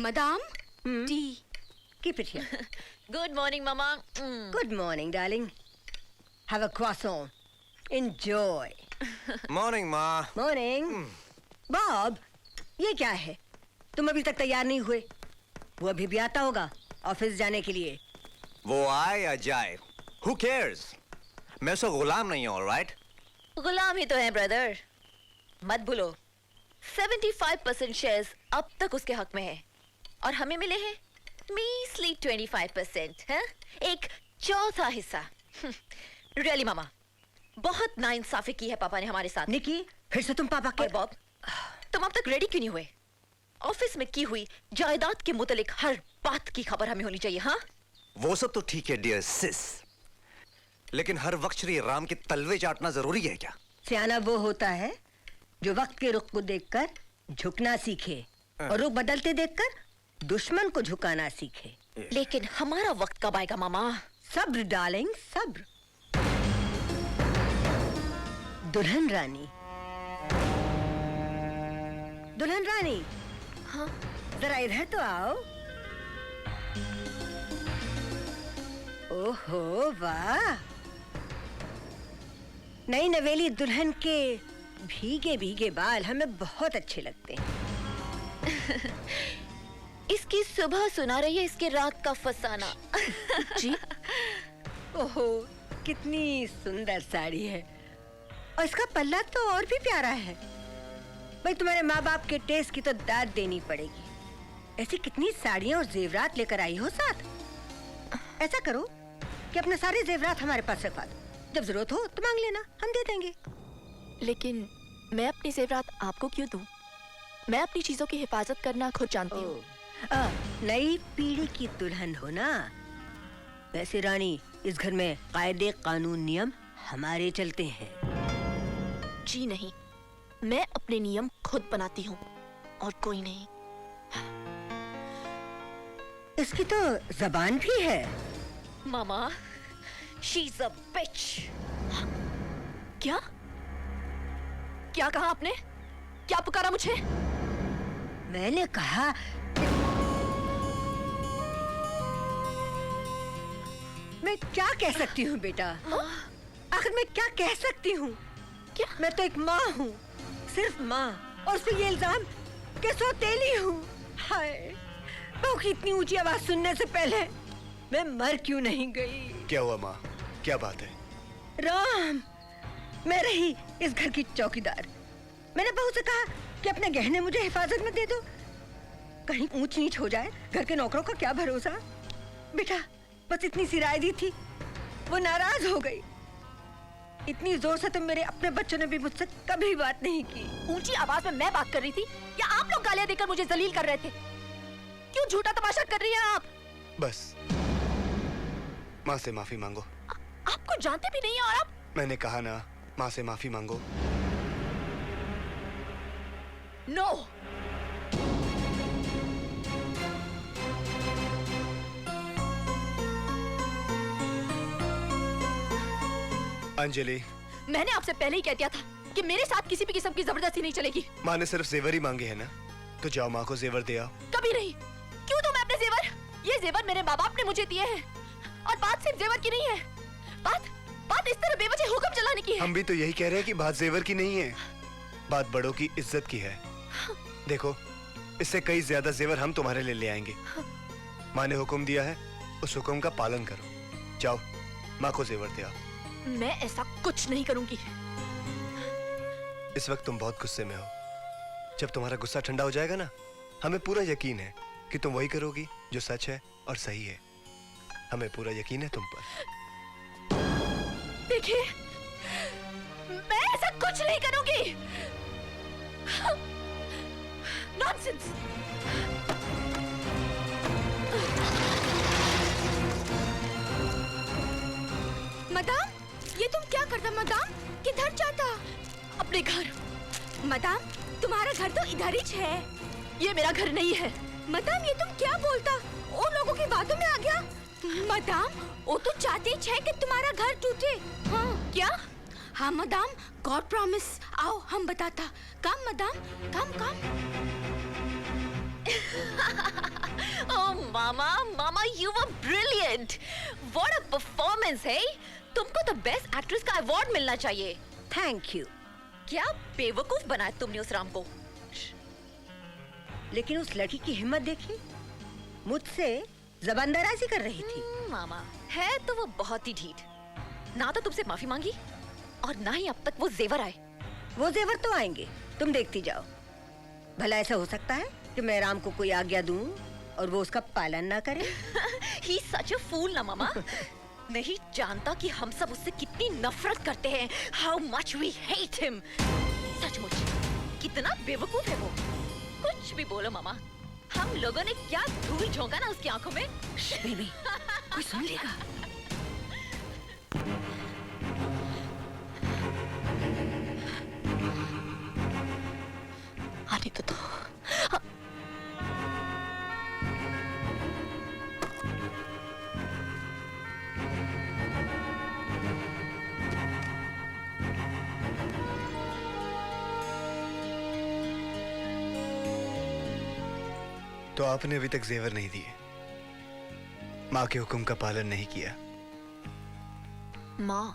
Madam, tea. Keep it here. Good morning, Mama. Good morning, darling. Have a croissant. Enjoy. Morning, Ma. Morning. Bob, ये क्या है? तुम अभी तक तैयार नहीं हुए? वो अभी भी आता होगा ऑफिस जाने के लिए। वो आए या जाए, who cares? मैं उसका गुलाम नहीं हूँ, alright? गुलाम ही तो है, ब्रदर। मत भूलो, 75% शेयर्स अब तक उसके हक में है और हमें मिले हैं measly 25%, हैं? एक चौथा हिस्सा। रियली मामा, बहुत नाइंसाफी की है पापा ने हमारे साथ। निकी, फिर से तुम पापा के। और बॉब, तुम अब तक रेडी क्यों नहीं हुए? ऑफिस में की हुई जायदाद के मुतालिक हर बात की खबर हमें होनी चाहिए, हाँ? वो सब तो ठीक है डियर सिस, लेकिन हर वक्त श्री राम के तलवे चाटना जरूरी है क्या? सियाना वो होता है जो वक्त के रुख को देखकर झुकना सीखे और रुख बदलते देखकर दुश्मन को झुकाना सीखे। लेकिन हमारा वक्त कब आएगा मामा? सब्र डार्लिंग, सब्र। दुल्हन रानी, दुल्हन रानी, हाँ? जरा इधर तो आओ। ओहो वाह, नई नवेली दुल्हन के भीगे भीगे बाल हमें बहुत अच्छे लगते हैं। इसकी सुबह सुना रही है इसके रात का फसाना। जी? ओहो, कितनी सुंदर साड़ी है और इसका पल्ला तो और भी प्यारा है। भाई तुम्हारे माँ बाप के टेस्ट की तो दाद देनी पड़ेगी। ऐसी कितनी साड़ियाँ और जेवरात लेकर आई हो साथ। ऐसा करो कि अपने सारे जेवरात हमारे पास रखवा दो, जब जरूरत हो तो मांग लेना, हम दे देंगे। लेकिन मैं अपनी जेवरात आपको क्यों दूं? मैं अपनी चीजों की हिफाजत करना खुद जानती हूँ। नई पीढ़ी की दुल्हन हो ना। वैसे रानी, इस घर में कायदे कानून नियम हमारे चलते हैं। जी नहीं, मैं अपने नियम खुद बनाती हूँ और कोई नहीं। इसकी तो जबान भी है। मामा, she's a bitch. क्या? क्या कहा आपने? क्या पुकारा मुझे? मैंने कहा मैं क्या कह सकती हूँ बेटा? आखिर मैं क्या कह सकती हूँ? क्या? मैं तो एक माँ हूँ, सिर्फ माँ, और उस पे ये इल्जाम कि सौतेली हूँ। हाय, बहू की इतनी ऊंची आवाज सुनने से पहले मैं मर क्यों नहीं गई? क्या हुआ माँ? क्या बात है? राम, मैं रही इस घर की चौकीदार। मैंने बहू से कहा कि अपने गहने मुझे हिफाजत में दे दो, कहीं ऊंच नीच हो जाए। घर के नौकरों का क्या भरोसा। बेटा, बस इतनी सी राय दी थी, वो नाराज हो गई। इतनी जोर से तो मेरे अपने बच्चों ने भी मुझसे कभी बात नहीं की। ऊंची आवाज में मैं बात कर रही थी या आप लोग गालियां देकर मुझे जलील कर रहे थे? क्यों झूठा तमाशा कर रही हैं आप? बस माँ से माफी मांगो। आपको जानते भी नहीं हैं और आप? मैंने कहा ना, माँ से माफी मांगो। नो। अंजलि, मैंने आपसे पहले ही कह दिया था कि मेरे साथ किसी भी किस्म की जबरदस्ती नहीं चलेगी। माँ ने सिर्फ जेवर ही मांगे है ना, तो जाओ माँ को जेवर दे आओ। कभी नहीं। क्यों दूं मैं अपने जेवर? ये जेवर मेरे माँ बाप ने मुझे दिए हैं और बात सिर्फ जेवर की नहीं है। बात इस तरह बेवजह हुक्म चलाने की है। हम भी तो यही कह रहे हैं कि बात जेवर की नहीं है, बात बड़ों की इज्जत की है। देखो, इससे कई ज्यादा जेवर हम तुम्हारे लिए ले आएंगे। माँ ने हुक्म दिया है, उस हुक्म का पालन करो। जाओ माँ को जेवर दे आओ। मैं ऐसा कुछ नहीं करूंगी। इस वक्त तुम बहुत गुस्से में हो। जब तुम्हारा गुस्सा ठंडा हो जाएगा ना, हमें पूरा यकीन है कि तुम वही करोगी जो सच है और सही है। हमें पूरा यकीन है तुम पर। देखिए, मैं ऐसा कुछ नहीं करूंगी। नॉनसेंस। मदाम, ये तुम क्या करता मदाम? किधर जाता? अपने घर। मदाम, तुम्हारा घर तो इधर ही है। ये मेरा घर नहीं है। मदाम, ये तुम क्या बोलता? उन लोगों की बातों में आ गया। मदाम, वो तो चाहते है कि तुम्हारा घर टूटे। हाँ। क्या? हाँ मदाम, गॉड प्रॉमिस। आओ हम बताता। काम मदाम, काम काम। Oh, Mama, Mama, you were brilliant. What a performance, hey? तुमको तो बेस्ट एक्ट्रेस का अवार्ड मिलना चाहिए. Thank you. क्या बेवकूफ बनाया तुमने उस राम को? लेकिन उस लड़की की हिम्मत देखी, मुझसे जबानदराजी कर रही थी. मामा, है तो वो बहुत ही ढीठ. ना तो तुमसे माफी मांगी और ना ही अब तक वो जेवर आए. वो जेवर तो आएंगे, तुम देखती जाओ. भला ऐसा हो सकता है कि मैं राम को कोई आज्ञा दूं और वो उसका पालन ना करे? He's such a fool ना मामा. नहीं जानता कि हम सब उससे कितनी नफरत करते हैं. How much we hate him. सचमुच कितना बेवकूफ है वो. कुछ भी बोलो मामा, हम लोगों ने क्या धूल झोंका ना उसकी आंखों में. बेबी, कोई सुन लेगा. आने तो दो. तो आपने अभी तक जेवर नहीं दिए, माँ के हुक्म का पालन नहीं किया. माँ,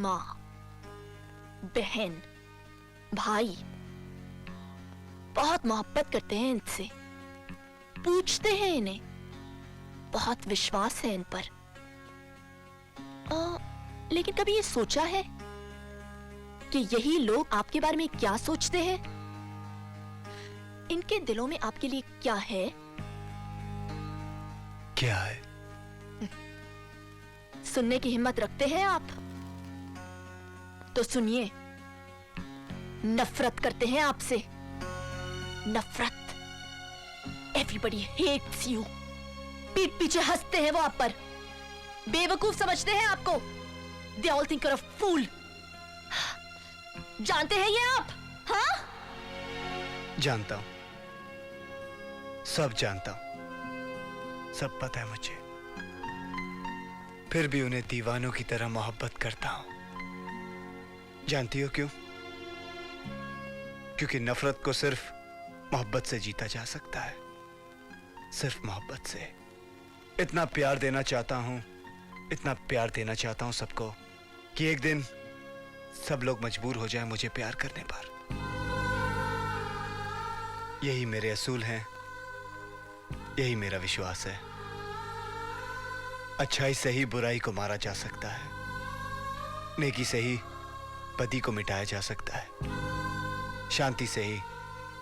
माँ, बहन, भाई बहुत मोहब्बत करते हैं इनसे, पूछते हैं इन्हें, बहुत विश्वास है इन पर. लेकिन कभी ये सोचा है कि यही लोग आपके बारे में क्या सोचते हैं? इनके दिलों में आपके लिए क्या है? क्या है? सुनने की हिम्मत रखते हैं आप? तो सुनिए, नफरत करते हैं आपसे. नफरत. Everybody hates you. पीठ पीछे हंसते हैं वो आप पर, बेवकूफ समझते हैं आपको. They all think you're a fool. जानते हैं ये आप? हाँ? जानता हूं, सब जानता हूं, सब पता है मुझे. फिर भी उन्हें दीवानों की तरह मोहब्बत करता हूं. जानती हो क्यों? क्योंकि नफरत को सिर्फ मोहब्बत से जीता जा सकता है. सिर्फ मोहब्बत से. इतना प्यार देना चाहता हूं, इतना प्यार देना चाहता हूं सबको कि एक दिन सब लोग मजबूर हो जाएं मुझे प्यार करने पर. यही मेरे असूल हैं, यही मेरा विश्वास है. अच्छाई से ही बुराई को मारा जा सकता है, नेकी से ही बदी को मिटाया जा सकता है, शांति से ही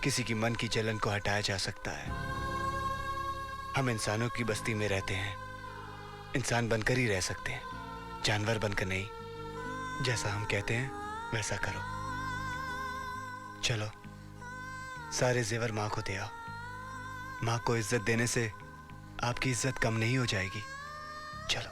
किसी की मन की जलन को हटाया जा सकता है. हम इंसानों की बस्ती में रहते हैं, इंसान बनकर ही रह सकते हैं, जानवर बनकर नहीं. जैसा हम कहते हैं वैसा करो. चलो, सारे जेवर माँ को दे आओ. माँ को इज्जत देने से आपकी इज्जत कम नहीं हो जाएगी. चलो.